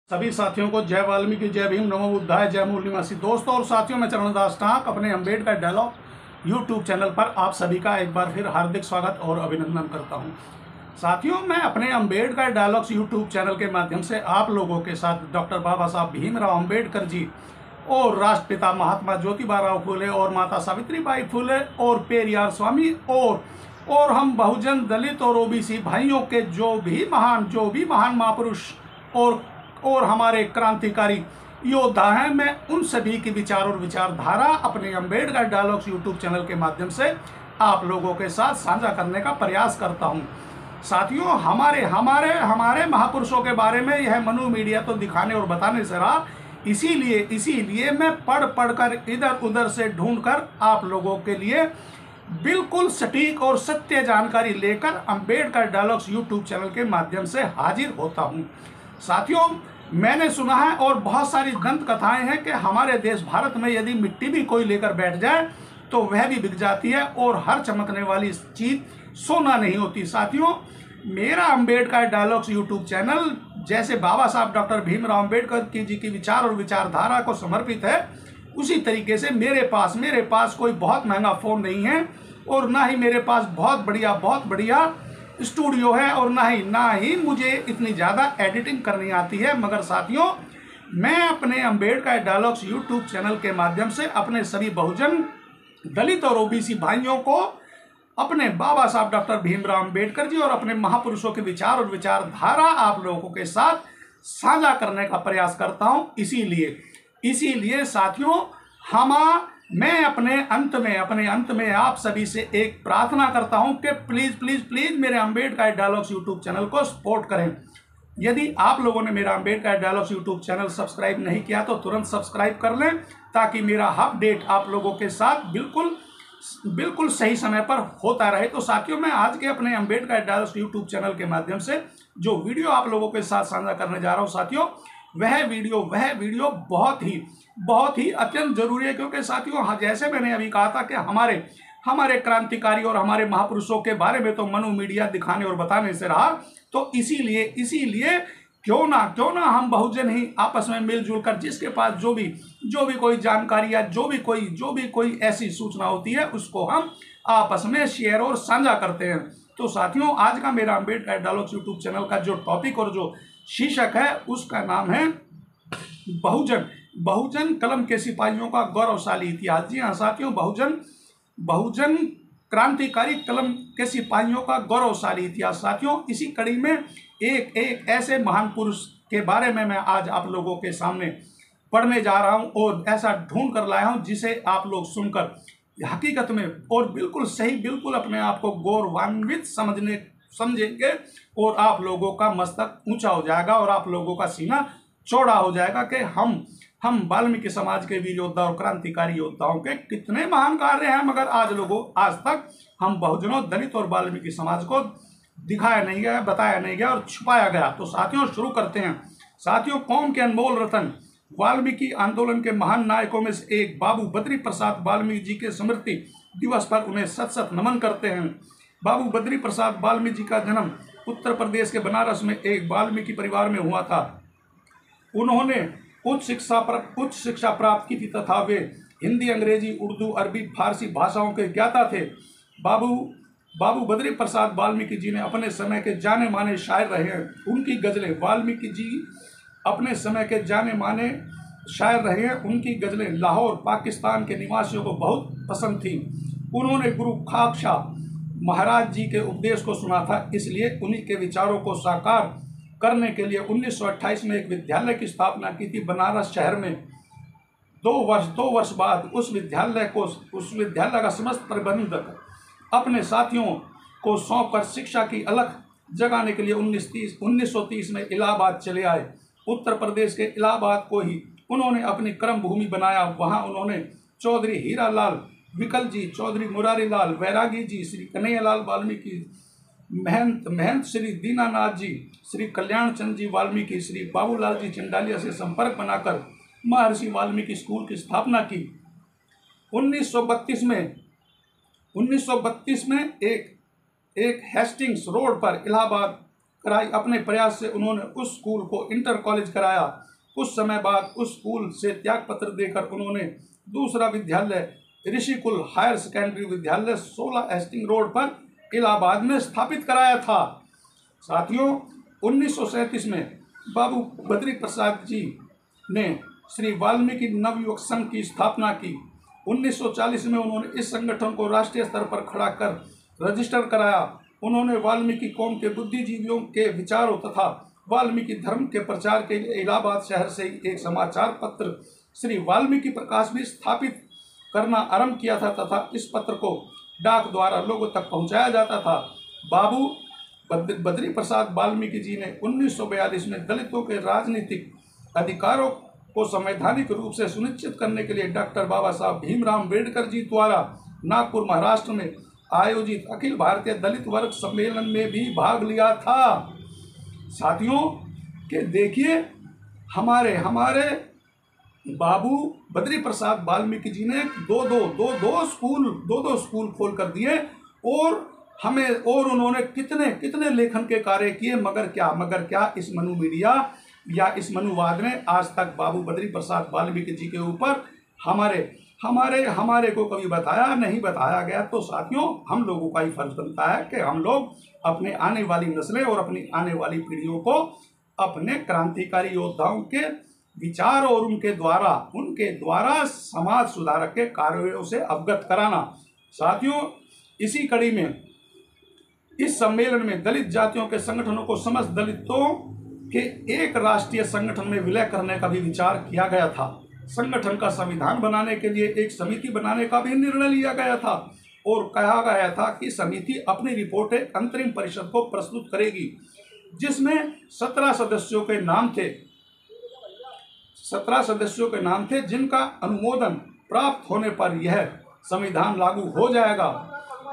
सभी साथियों को जय वाल्मीकि, जय भीम, नमो बुद्धाय, जय मूल निवासी। दोस्तों और साथियों, मैं चरणदास टाक अपने अम्बेडकर डायलॉग यूट्यूब चैनल पर आप सभी का एक बार फिर हार्दिक स्वागत और अभिनंदन करता हूं। साथियों, मैं अपने अम्बेडकर डायलॉग्स यूट्यूब चैनल के माध्यम से आप लोगों के साथ डॉक्टर बाबा साहब भीमराव अम्बेडकर जी और राष्ट्रपिता महात्मा ज्योतिबा फुले और माता सावित्रीबाई फुले और पेरियार स्वामी और हम बहुजन, दलित और ओबीसी भाइयों के जो भी महान महापुरुष और हमारे क्रांतिकारी योद्धा हैं, मैं उन सभी की विचार और विचारधारा अपने अम्बेडकर डायलॉग्स यूट्यूब चैनल के माध्यम से आप लोगों के साथ साझा करने का प्रयास करता हूं। साथियों, हमारे महापुरुषों के बारे में यह मनु मीडिया तो दिखाने और बताने से रहा, इसीलिए मैं पढ़ कर इधर उधर से ढूंढकर आप लोगों के लिए बिल्कुल सटीक और सत्य जानकारी लेकर अम्बेडकर डायलॉग्स यूट्यूब चैनल के माध्यम से हाजिर होता हूं। साथियों, मैंने सुना है और बहुत सारी दंत कथाएं हैं कि हमारे देश भारत में यदि मिट्टी भी कोई लेकर बैठ जाए तो वह भी बिक जाती है और हर चमकने वाली चीज सोना नहीं होती। साथियों, मेरा अम्बेडकर डायलॉग्स यूट्यूब चैनल जैसे बाबा साहब डॉक्टर भीमराव अम्बेडकर जी की विचार और विचारधारा को समर्पित है, उसी तरीके से मेरे पास कोई बहुत महंगा फ़ोन नहीं है और ना ही मेरे पास बहुत बढ़िया स्टूडियो है और ना ही मुझे इतनी ज़्यादा एडिटिंग करनी आती है। मगर साथियों, मैं अपने अम्बेडकर डायलॉग्स यूट्यूब चैनल के माध्यम से अपने सभी बहुजन, दलित और ओबीसी भाइयों को अपने बाबा साहब डॉक्टर भीमराव अम्बेडकर जी और अपने महापुरुषों के विचार और विचारधारा आप लोगों के साथ साझा करने का प्रयास करता हूं। इसीलिए साथियों, मैं अपने अंत में आप सभी से एक प्रार्थना करता हूं कि प्लीज मेरे अम्बेडकर डायलॉग्स यूट्यूब चैनल को सपोर्ट करें। यदि आप लोगों ने मेरा Ambedkar dialogues YouTube channel subscribe नहीं किया तो तुरंत सब्सक्राइब कर लें, ताकि मेरा अपडेट आप लोगों के साथ बिल्कुल सही समय पर होता रहे। तो साथियों, मैं आज के अपने अम्बेडकर डायलॉग्स यूट्यूब चैनल के माध्यम से जो वीडियो आप लोगों के साथ साझा करने जा रहा हूं साथियों, वह वीडियो बहुत ही अत्यंत जरूरी है। क्योंकि साथियों, जैसे मैंने अभी कहा था कि हमारे क्रांतिकारी और हमारे महापुरुषों के बारे में तो मनु मीडिया दिखाने और बताने से रहा, तो इसीलिए क्यों ना हम बहुजन ही आपस में मिलजुल कर जिसके पास जो भी कोई जानकारी या जो भी कोई ऐसी सूचना होती है, उसको हम आपस में शेयर और साझा करते हैं। तो साथियों, आज का मेरा अम्बेडकर डायलॉग्स यूट्यूब चैनल का जो टॉपिक और जो शीर्षक है, उसका नाम है बहुजन कलम के सिपाहियों का गौरवशाली इतिहास। जी हाँ साथियों, बहुजन क्रांतिकारी कलम के सिपाहियों का गौरवशाली इतिहास। साथियों, इसी कड़ी में एक ऐसे महान पुरुष के बारे में मैं आज आप लोगों के सामने पढ़ने जा रहा हूं और ऐसा ढूंढ कर लाया हूं जिसे आप लोग सुनकर हकीकत में और बिल्कुल अपने आप को गौरवान्वित समझेंगे और आप लोगों का मस्तक ऊंचा हो जाएगा और आप लोगों का सीना चौड़ा हो जाएगा कि हम वाल्मीकि समाज के वीर योद्धा और क्रांतिकारी योद्धाओं के कितने महान कार्य हैं, मगर आज तक हम बहुजनों, दलित और वाल्मीकि समाज को दिखाया नहीं गया, बताया नहीं गया और छुपाया गया। तो साथियों, शुरू करते हैं। साथियों, कौम के अनमोल रतन वाल्मीकि आंदोलन के महान नायकों में से एक बाबू बद्री प्रसाद वाल्मीकि जी के स्मृति दिवस पर उन्हें सत नमन करते हैं। बाबू बद्री प्रसाद वाल्मीकि जी का जन्म उत्तर प्रदेश के बनारस में एक वाल्मीकि परिवार में हुआ था। उन्होंने उच्च शिक्षा प्राप्त की थी तथा वे हिंदी, अंग्रेजी, उर्दू, अरबी, फारसी भाषाओं के ज्ञाता थे। बाबू बद्री प्रसाद वाल्मीकि जी ने अपने समय के जाने माने शायर रहे हैं। उनकी गज़लें वाल्मीकि जी अपने समय के जाने माने शायर रहे हैं। उनकी गज़लें लाहौर, पाकिस्तान के निवासियों को बहुत पसंद थी। उन्होंने गुरु खाकशा महाराज जी के उपदेश को सुना था, इसलिए उन्हीं के विचारों को साकार करने के लिए 1928 में एक विद्यालय की स्थापना की थी बनारस शहर में। दो वर्ष बाद उस विद्यालय का समस्त प्रबंधक अपने साथियों को सौंपकर शिक्षा की अलख जगाने के लिए 1930 में इलाहाबाद चले आए। उत्तर प्रदेश के इलाहाबाद को ही उन्होंने अपनी कर्म भूमि बनाया। वहां उन्होंने चौधरी हीरालाल विकल जी, चौधरी मुरारी लाल वैरागी जी, श्री कन्हैयालाल वाल्मीकि, महंत श्री दीनानाथ जी, श्री कल्याण चंद जी वाल्मीकि, श्री बाबूलाल जी चंडालिया से संपर्क बनाकर महर्षि वाल्मीकि स्कूल की स्थापना की। 1932 में एक हेस्टिंग्स रोड पर इलाहाबाद कराई। अपने प्रयास से उन्होंने उस स्कूल को इंटर कॉलेज कराया। कुछ समय बाद उस स्कूल से त्याग पत्र देकर उन्होंने दूसरा विद्यालय ऋषिकुल हायर सेकेंडरी विद्यालय 16 हेस्टिंग रोड पर इलाहाबाद में स्थापित कराया था। साथियों, 1937 में बाबू बद्री प्रसाद जी ने श्री वाल्मीकि नवयुवक संघ की स्थापना की। 1940 में उन्होंने इस संगठन को राष्ट्रीय स्तर पर खड़ा कर रजिस्टर कराया। उन्होंने वाल्मीकि कौम के बुद्धिजीवियों के विचारों तथा वाल्मीकि धर्म के प्रचार के लिए इलाहाबाद शहर से ही एक समाचार पत्र श्री वाल्मीकि प्रकाश भी स्थापित करना आरंभ किया था तथा इस पत्र को डाक द्वारा लोगों तक पहुंचाया जाता था। बाबू बद्री प्रसाद वाल्मीकि जी ने 1942 में दलितों के राजनीतिक अधिकारों को संवैधानिक रूप से सुनिश्चित करने के लिए डॉक्टर बाबा साहब भीमराव अम्बेडकर जी द्वारा नागपुर महाराष्ट्र में आयोजित अखिल भारतीय दलित वर्ग सम्मेलन में भी भाग लिया था। साथियों के देखिए, हमारे बाबू बद्री प्रसाद वाल्मीकि जी ने दो स्कूल खोल कर दिए और उन्होंने कितने लेखन के कार्य किए, मगर क्या इस मनु मीडिया या इस मनुवाद ने आज तक बाबू बद्री प्रसाद वाल्मीकि जी के ऊपर हमारे को कभी नहीं बताया गया। तो साथियों, हम लोगों का ही फर्ज बनता है कि हम लोग अपने आने वाली नस्लें और अपनी आने वाली पीढ़ियों को अपने क्रांतिकारी योद्धाओं के विचार और उनके द्वारा समाज सुधारक के कार्यों से अवगत कराना। साथियों, इसी कड़ी में इस सम्मेलन में दलित जातियों के संगठनों को समस्त दलितों के एक राष्ट्रीय संगठन में विलय करने का भी विचार किया गया था। संगठन का संविधान बनाने के लिए एक समिति बनाने का भी निर्णय लिया गया था और कहा गया था कि समिति अपनी रिपोर्ट एक अंतरिम परिषद को प्रस्तुत करेगी, जिसमें 17 सदस्यों के नाम थे जिनका अनुमोदन प्राप्त होने पर यह संविधान लागू हो जाएगा।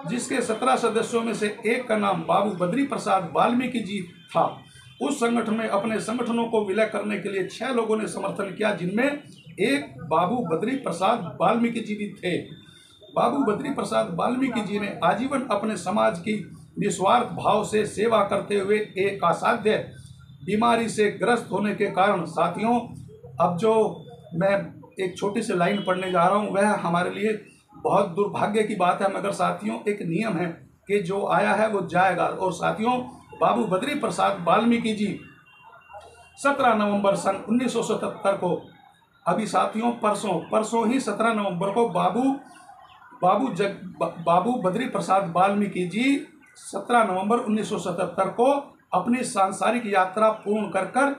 जिसके 17 सदस्यों में से एक का नाम बाबू बद्री प्रसाद वाल्मीकि जी था। उस संगठन में अपने संगठनों को विलय करने के लिए 6 लोगों ने समर्थन किया, जिनमें एक बाबू बद्री प्रसाद वाल्मीकि जी भी थे। बाबू बद्री प्रसाद वाल्मीकि जी ने आजीवन अपने समाज की निस्वार्थ भाव से सेवा करते हुए एक असाध्य बीमारी से ग्रस्त होने के कारण, साथियों, अब जो मैं एक छोटी सी लाइन पढ़ने जा रहा हूँ वह हमारे लिए बहुत दुर्भाग्य की बात है, मगर साथियों एक नियम है कि जो आया है वो जाएगा। और साथियों, बाबू बद्री प्रसाद वाल्मीकि जी 17 नवंबर सन 1977 को, अभी साथियों परसों ही 17 नवंबर को बाबू बद्री प्रसाद वाल्मीकि जी 17 नवंबर 1977 को अपनी सांसारिक यात्रा पूर्ण कर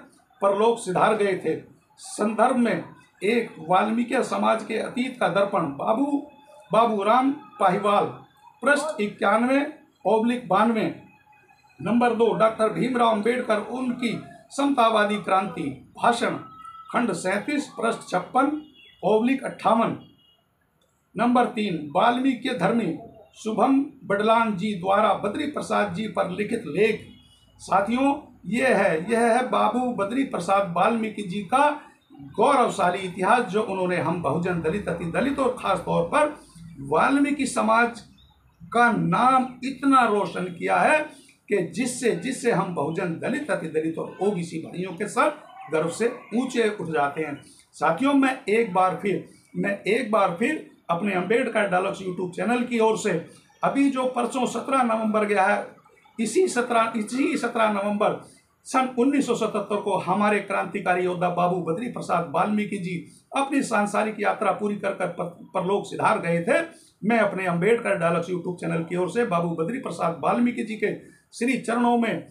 परलोक सिधार गए थे। संदर्भ में एक वाल्मीकि समाज के अतीत का दर्पण बाबूराम पाहिवाल, पृष्ठ 91/92। नंबर 2, डॉक्टर भीमराव अम्बेडकर, उनकी समतावादी क्रांति भाषण, खंड 37, पृष्ठ 56/58। नंबर 3, वाल्मीकि धर्मी शुभम बडलान जी द्वारा बद्री प्रसाद जी पर लिखित लेख। साथियों, यह है बाबू बद्री प्रसाद वाल्मीकि जी का गौरवशाली इतिहास, जो उन्होंने हम बहुजन दलित, अति दलित और खास तौर पर वाल्मीकि समाज का नाम इतना रोशन किया है कि जिससे हम बहुजन दलित, अति दलित और ओबीसी भाइयों के साथ गर्व से ऊंचे उठ जाते हैं। साथियों, मैं एक बार फिर अपने अम्बेडकर डायलॉग्स यूट्यूब चैनल की ओर से अभी जो परसों 17 नवंबर गया है, इसी 17 नवंबर सन 1977 को हमारे क्रांतिकारी योद्धा बाबू बद्री प्रसाद वाल्मीकि जी अपनी सांसारिक यात्रा पूरी कर परलोक सिधार गए थे। मैं अपने अम्बेडकर डायलॉग्स यूट्यूब चैनल की ओर से बाबू बद्री प्रसाद वाल्मीकि जी के श्री चरणों में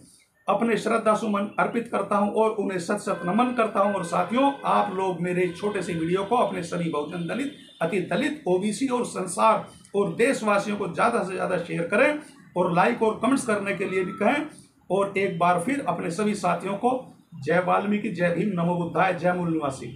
अपने श्रद्धा सुमन अर्पित करता हूं और उन्हें सत नमन करता हूं। और साथियों, आप लोग मेरे छोटे से वीडियो को अपने सभी बहुजन दलित, अति दलित, ओबीसी और संसार और देशवासियों को ज़्यादा से ज़्यादा शेयर करें और लाइक और कमेंट्स करने के लिए भी कहें। और एक बार फिर अपने सभी साथियों को जय वाल्मीकि, जय भीम, नमो बुद्धाय, जय मूल निवासी।